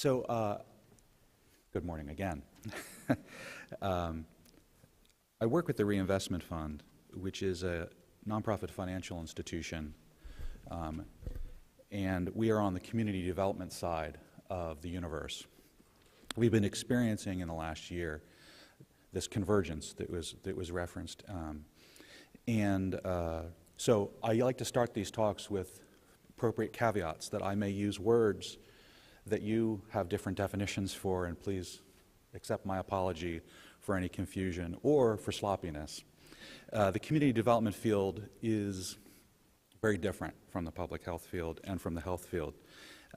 Good morning again. I work with the Reinvestment Fund, which is a nonprofit financial institution, and we are on the community development side of the universe. We've been experiencing in the last year this convergence that was referenced, so I like to start these talks with appropriate caveats that I may use words that you have different definitions for, and please accept my apology for any confusion or for sloppiness. The community development field is very different from the public health field and from the health field,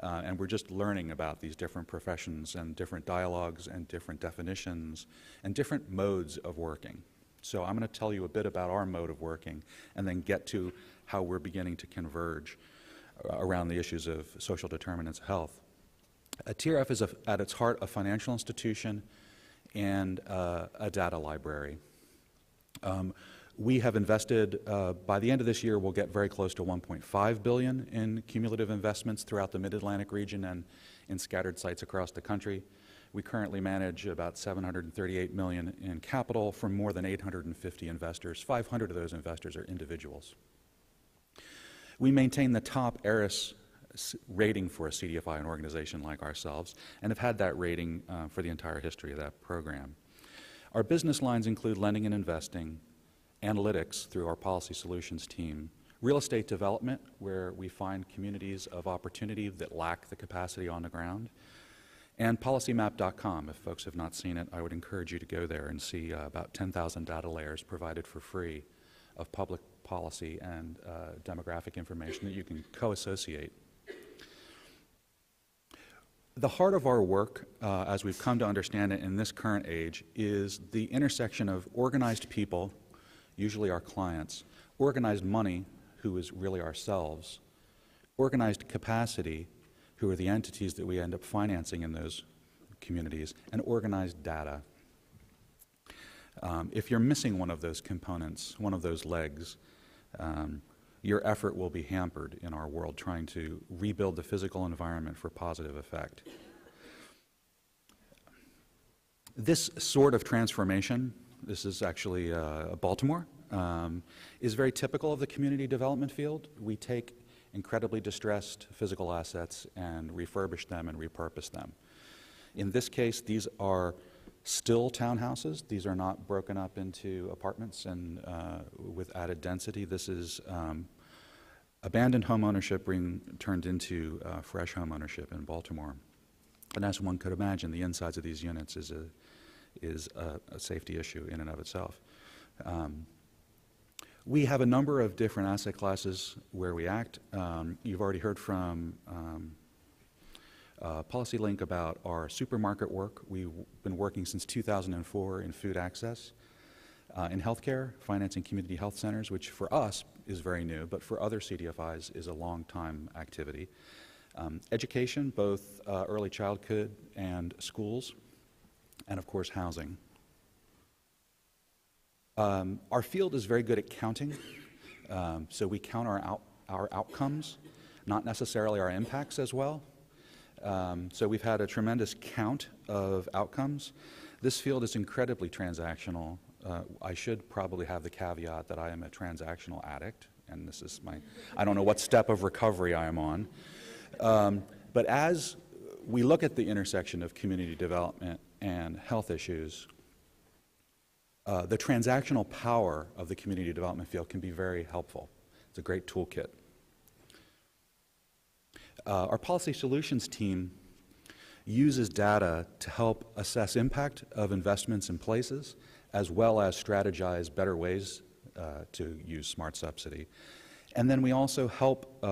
and we're just learning about these different professions and different dialogues and different definitions and different modes of working. So I'm going to tell you a bit about our mode of working and then get to how we're beginning to converge around the issues of social determinants of health. TRF is at its heart a financial institution and a data library. We have invested, by the end of this year, we'll get very close to $1.5 billion in cumulative investments throughout the Mid-Atlantic region and in scattered sites across the country. We currently manage about $738 million in capital from more than 850 investors. 500 of those investors are individuals. We maintain the top ERIS rating for a CDFI, an organization like ourselves, and have had that rating for the entire history of that program. Our business lines include lending and investing, analytics through our policy solutions team, real estate development, where we find communities of opportunity that lack the capacity on the ground, and PolicyMap.com. If folks have not seen it, I would encourage you to go there and see about 10,000 data layers provided for free of public policy and demographic information that you can co-associate. The heart of our work, as we've come to understand it in this current age, is the intersection of organized people, usually our clients, organized money, who is really ourselves, organized capacity, who are the entities that we end up financing in those communities, and organized data. If you're missing one of those components, one of those legs, your effort will be hampered in our world trying to rebuild the physical environment for positive effect. This sort of transformation, this is actually Baltimore, is very typical of the community development field. We take incredibly distressed physical assets and refurbish them and repurpose them. In this case, these are still townhouses. These are not broken up into apartments and with added density. This is abandoned home ownership being turned into fresh home ownership in Baltimore. And as one could imagine, the insides of these units is a safety issue in and of itself. We have a number of different asset classes where we act. You've already heard from PolicyLink about our supermarket work. We've been working since 2004 in food access, in healthcare, financing community health centers, which for us is very new, but for other CDFIs is a long-time activity. Education, both early childhood and schools, and of course housing. Our field is very good at counting, so we count our outcomes, not necessarily our impacts as well. So we've had a tremendous count of outcomes. This field is incredibly transactional. I should probably have the caveat that I am a transactional addict, and this is I don't know what step of recovery I am on. But as we look at the intersection of community development and health issues, the transactional power of the community development field can be very helpful. It's a great toolkit. Our policy solutions team uses data to help assess impact of investments in places, as well as strategize better ways to use smart subsidy. And then we also help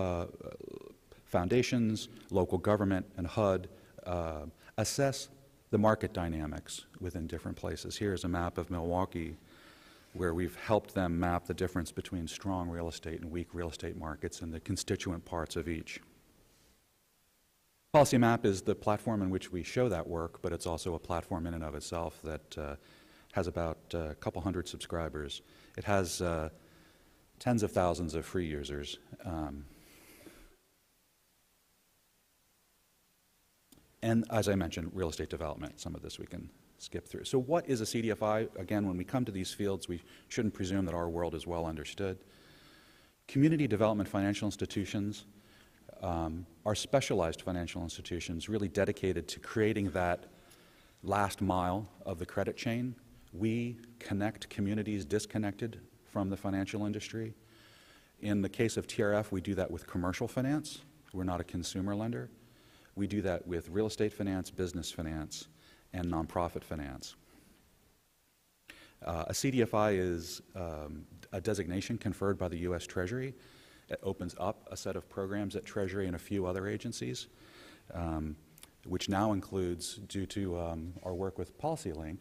foundations, local government, and HUD assess the market dynamics within different places. Here's a map of Milwaukee where we've helped them map the difference between strong real estate and weak real estate markets and the constituent parts of each. PolicyMap is the platform in which we show that work, but it's also a platform in and of itself that has about a couple hundred subscribers. It has tens of thousands of free users. And as I mentioned, real estate development, some of this we can skip through. So what is a CDFI? Again, when we come to these fields, we shouldn't presume that our world is well understood. Community development financial institutions are specialized financial institutions really dedicated to creating that last mile of the credit chain. We connect communities disconnected from the financial industry. In the case of TRF, we do that with commercial finance. We're not a consumer lender. We do that with real estate finance, business finance, and nonprofit finance. A CDFI is a designation conferred by the U.S. Treasury. It opens up a set of programs at Treasury and a few other agencies, which now includes, due to our work with PolicyLink,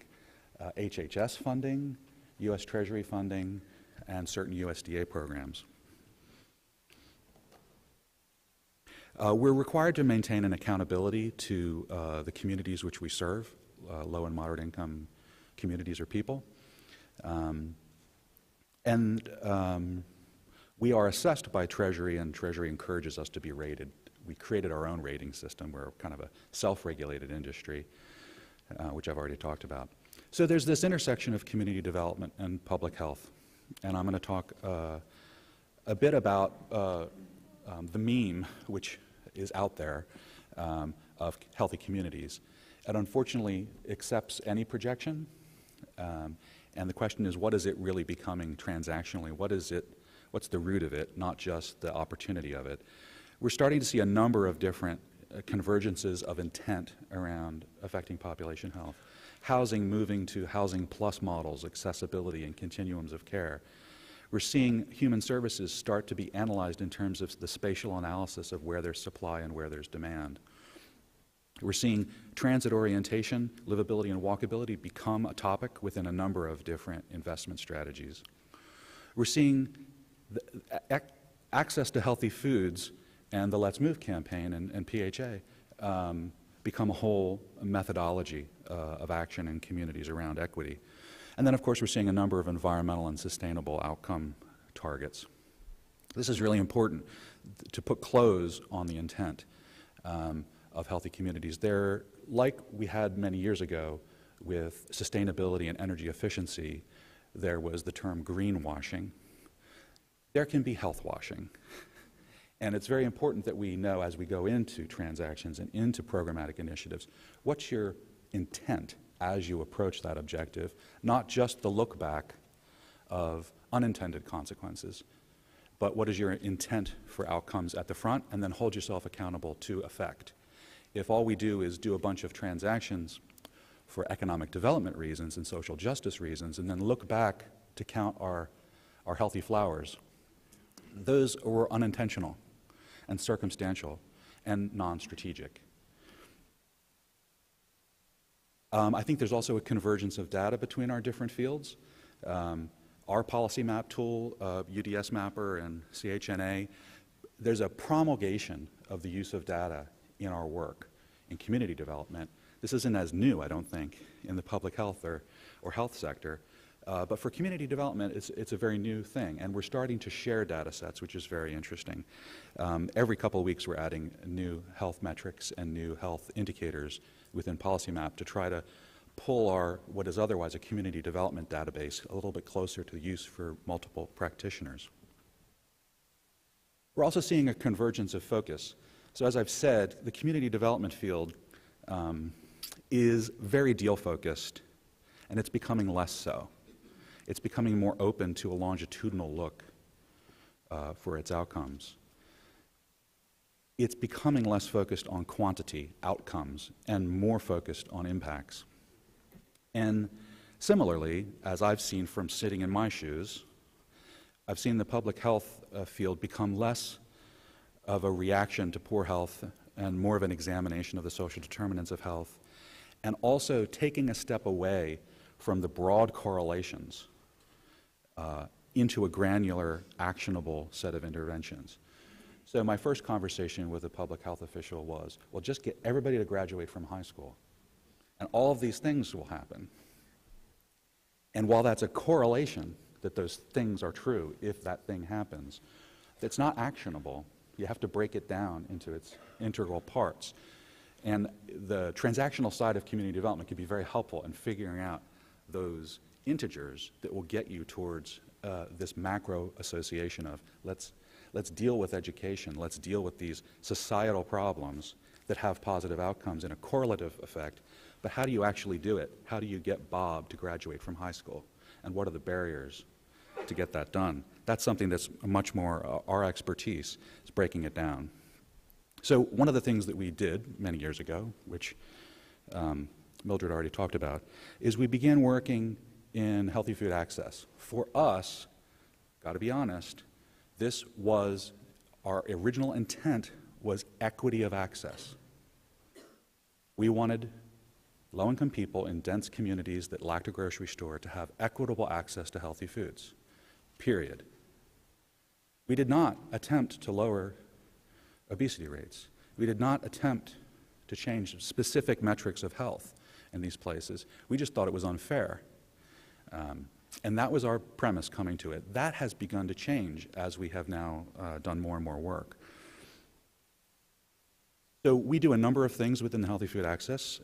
HHS funding, U.S. Treasury funding, and certain USDA programs. We're required to maintain an accountability to the communities which we serve, low and moderate income communities or people. We are assessed by Treasury, and Treasury encourages us to be rated. We created our own rating system. We're kind of a self-regulated industry, which I've already talked about. So there's this intersection of community development and public health, and I'm going to talk a bit about the meme which is out there of healthy communities. It unfortunately accepts any projection, and the question is, what is it really becoming transactionally? What's the root of it, not just the opportunity of it? We're starting to see a number of different convergences of intent around affecting population health. Housing moving to housing plus models, accessibility and continuums of care. We're seeing human services start to be analyzed in terms of the spatial analysis of where there's supply and where there's demand. We're seeing transit orientation, livability, and walkability become a topic within a number of different investment strategies. We're seeing access to healthy foods and the Let's Move campaign and PHA become a whole methodology of action in communities around equity. And then, of course, we're seeing a number of environmental and sustainable outcome targets. This is really important to put close on the intent of healthy communities. They're like we had many years ago with sustainability and energy efficiency. There was the term greenwashing. There can be health washing. And it's very important that we know as we go into transactions and into programmatic initiatives, what's your intent as you approach that objective, not just the look back of unintended consequences, but what is your intent for outcomes at the front, and then hold yourself accountable to effect. If all we do is do a bunch of transactions for economic development reasons and social justice reasons, and then look back to count our healthy flowers, those were unintentional and circumstantial and non-strategic. I think there's also a convergence of data between our different fields. Our policy map tool, UDS Mapper and CHNA, there's a promulgation of the use of data in our work in community development. This isn't as new, I don't think, in the public health or health sector. But for community development, it's a very new thing, and we're starting to share data sets, which is very interesting. Every couple of weeks, we're adding new health metrics and new health indicators within PolicyMap to try to pull what is otherwise a community development database a little bit closer to use for multiple practitioners. We're also seeing a convergence of focus. So as I've said, the community development field is very deal-focused, and it's becoming less so. It's becoming more open to a longitudinal look for its outcomes. It's becoming less focused on quantity, outcomes, and more focused on impacts. And similarly, as I've seen from sitting in my shoes, I've seen the public health field become less of a reaction to poor health and more of an examination of the social determinants of health, and also taking a step away from the broad correlations into a granular, actionable set of interventions. So my first conversation with a public health official was, well, just get everybody to graduate from high school, and all of these things will happen. And while that's a correlation, that those things are true if that thing happens, it's not actionable. You have to break it down into its integral parts. And the transactional side of community development can be very helpful in figuring out those integers that will get you towards this macro association of let's deal with education, let's deal with these societal problems that have positive outcomes in a correlative effect, but how do you actually do it? How do you get Bob to graduate from high school? And what are the barriers to get that done? That's something that's much more our expertise, is breaking it down. So one of the things that we did many years ago, which Mildred already talked about, is we began working in healthy food access. For us, got to be honest, this was our original intent was equity of access. We wanted low-income people in dense communities that lacked a grocery store to have equitable access to healthy foods, period. We did not attempt to lower obesity rates. We did not attempt to change specific metrics of health in these places. We just thought it was unfair. And that was our premise coming to it. That has begun to change as we have now done more and more work. So we do a number of things within the healthy food access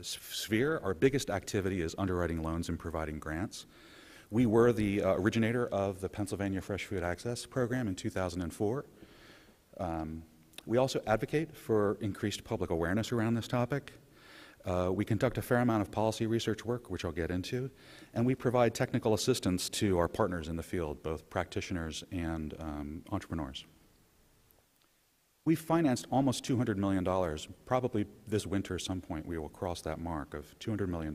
sphere. Our biggest activity is underwriting loans and providing grants. We were the originator of the Pennsylvania Fresh Food Access Program in 2004. We also advocate for increased public awareness around this topic. We conduct a fair amount of policy research work, which I'll get into, and we provide technical assistance to our partners in the field, both practitioners and entrepreneurs. We've financed almost $200 million. Probably this winter at some point we will cross that mark of $200 million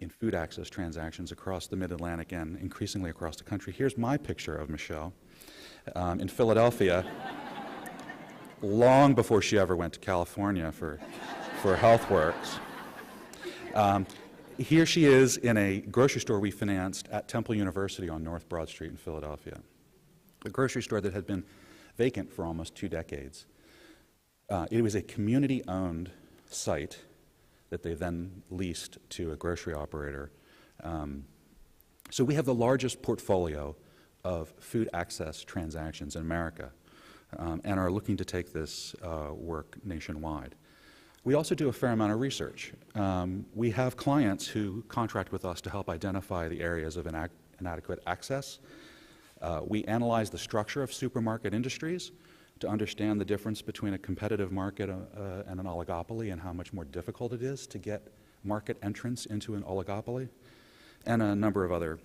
in food access transactions across the Mid-Atlantic and increasingly across the country. Here's my picture of Michelle in Philadelphia, long before she ever went to California for HealthWorks. Here she is in a grocery store we financed at Temple University on North Broad Street in Philadelphia, a grocery store that had been vacant for almost 2 decades. It was a community-owned site that they then leased to a grocery operator. So we have the largest portfolio of food access transactions in America and are looking to take this work nationwide. We also do a fair amount of research. We have clients who contract with us to help identify the areas of inadequate access. We analyze the structure of supermarket industries to understand the difference between a competitive market and an oligopoly and how much more difficult it is to get market entrance into an oligopoly, and a number of other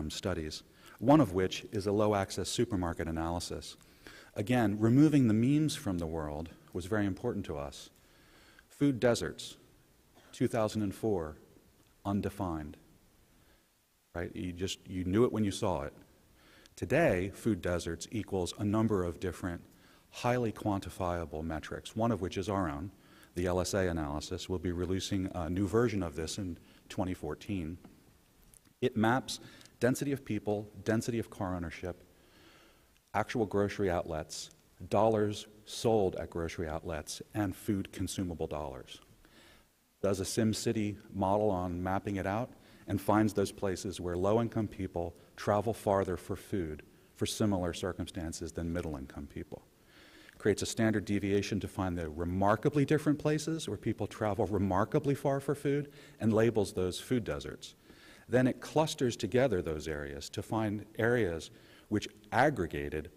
studies, one of which is a low-access supermarket analysis. Again, removing the memes from the world was very important to us. Food deserts, 2004, undefined, right? You knew it when you saw it. Today, food deserts equals a number of different highly quantifiable metrics, one of which is our own, the LSA analysis. We'll be releasing a new version of this in 2014. It maps density of people, density of car ownership, actual grocery outlets, dollars sold at grocery outlets, and food consumable dollars. Does a SimCity model on mapping it out and finds those places where low-income people travel farther for food for similar circumstances than middle-income people. Creates a standard deviation to find the remarkably different places where people travel remarkably far for food and labels those food deserts. Then it clusters together those areas to find areas which aggregated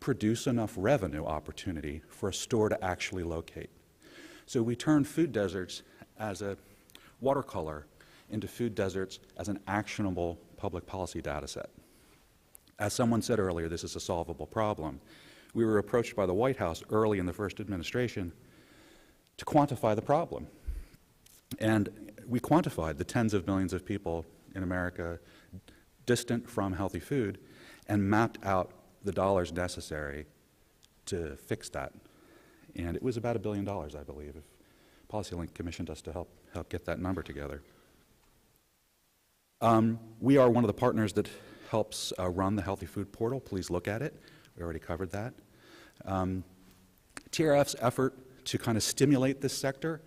produce enough revenue opportunity for a store to actually locate. So we turn food deserts as a watercolor into food deserts as an actionable public policy data set. As someone said earlier, this is a solvable problem. We were approached by the White House early in the first administration to quantify the problem. And we quantified the tens of millions of people in America distant from healthy food and mapped out the dollars necessary to fix that. And it was about $1 billion, I believe, if PolicyLink commissioned us to help get that number together. We are one of the partners that helps run the Healthy Food Portal. Please look at it. We already covered that. TRF's effort to kind of stimulate this sector,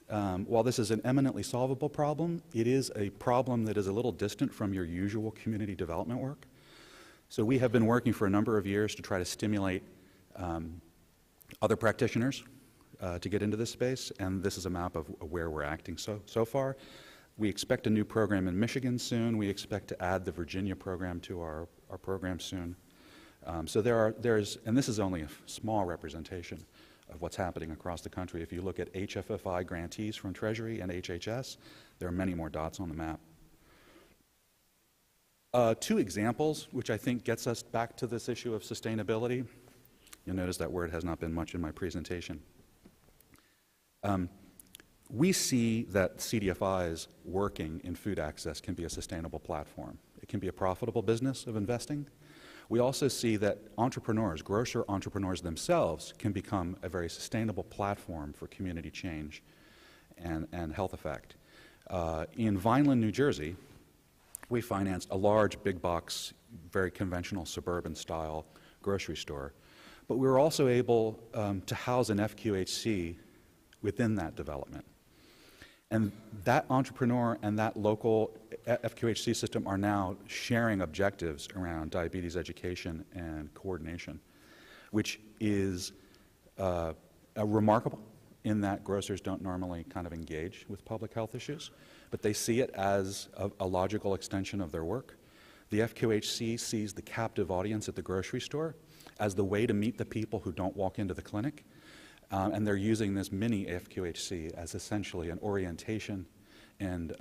while this is an eminently solvable problem, it is a problem that is a little distant from your usual community development work. So we have been working for a number of years to try to stimulate other practitioners to get into this space, and this is a map of where we're acting so far. We expect a new program in Michigan soon. We expect to add the Virginia program to our program soon. So there's, and this is only a small representation of what's happening across the country. If you look at HFFI grantees from Treasury and HHS, there are many more dots on the map. Two examples, which I think gets us back to this issue of sustainability. You'll notice that word has not been much in my presentation. We see that CDFIs working in food access can be a sustainable platform. It can be a profitable business of investing. We also see that entrepreneurs, grocer entrepreneurs themselves, can become a very sustainable platform for community change and health effect. In Vineland, New Jersey, we financed a large, big box, very conventional suburban style grocery store. But we were also able to house an FQHC within that development. And that entrepreneur and that local FQHC system are now sharing objectives around diabetes education and coordination, which is remarkable in that grocers don't normally kind of engage with public health issues, but they see it as a logical extension of their work. The FQHC sees the captive audience at the grocery store as the way to meet the people who don't walk into the clinic. And they're using this mini FQHC as essentially an orientation and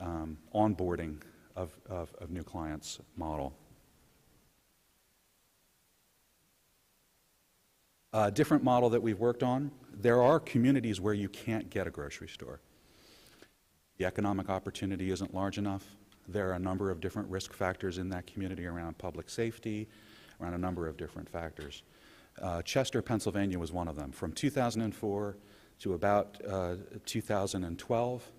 onboarding of new clients model. A different model that we've worked on, there are communities where you can't get a grocery store. The economic opportunity isn't large enough. There are a number of different risk factors in that community around public safety, around a number of different factors. Chester, Pennsylvania was one of them. From 2004 to about 2012,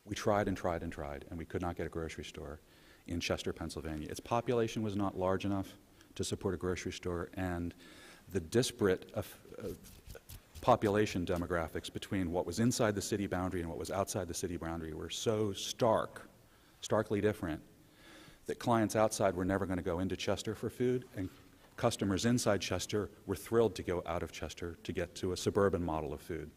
we tried and tried and tried, and we could not get a grocery store in Chester, Pennsylvania. Its population was not large enough to support a grocery store, and the disparate population demographics between what was inside the city boundary and what was outside the city boundary were so starkly different, that clients outside were never going to go into Chester for food, and customers inside Chester were thrilled to go out of Chester to get to a suburban model of food.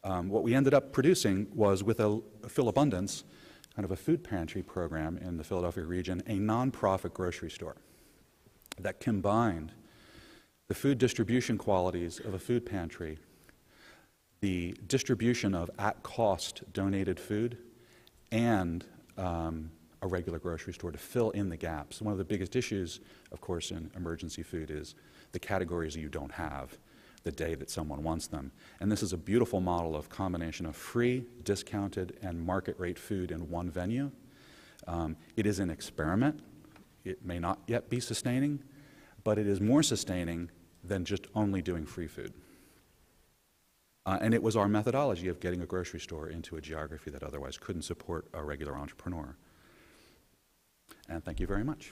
What we ended up producing was, with a Philabundance, kind of a food pantry program in the Philadelphia region, a nonprofit grocery store that combined the food distribution qualities of a food pantry, the distribution of at-cost donated food, and a regular grocery store to fill in the gaps. One of the biggest issues, of course, in emergency food is the categories you don't have the day that someone wants them. And this is a beautiful model of combination of free, discounted, and market rate food in one venue. It is an experiment. It may not yet be sustaining, but it is more sustaining than just only doing free food. And it was our methodology of getting a grocery store into a geography that otherwise couldn't support a regular entrepreneur. And thank you very much.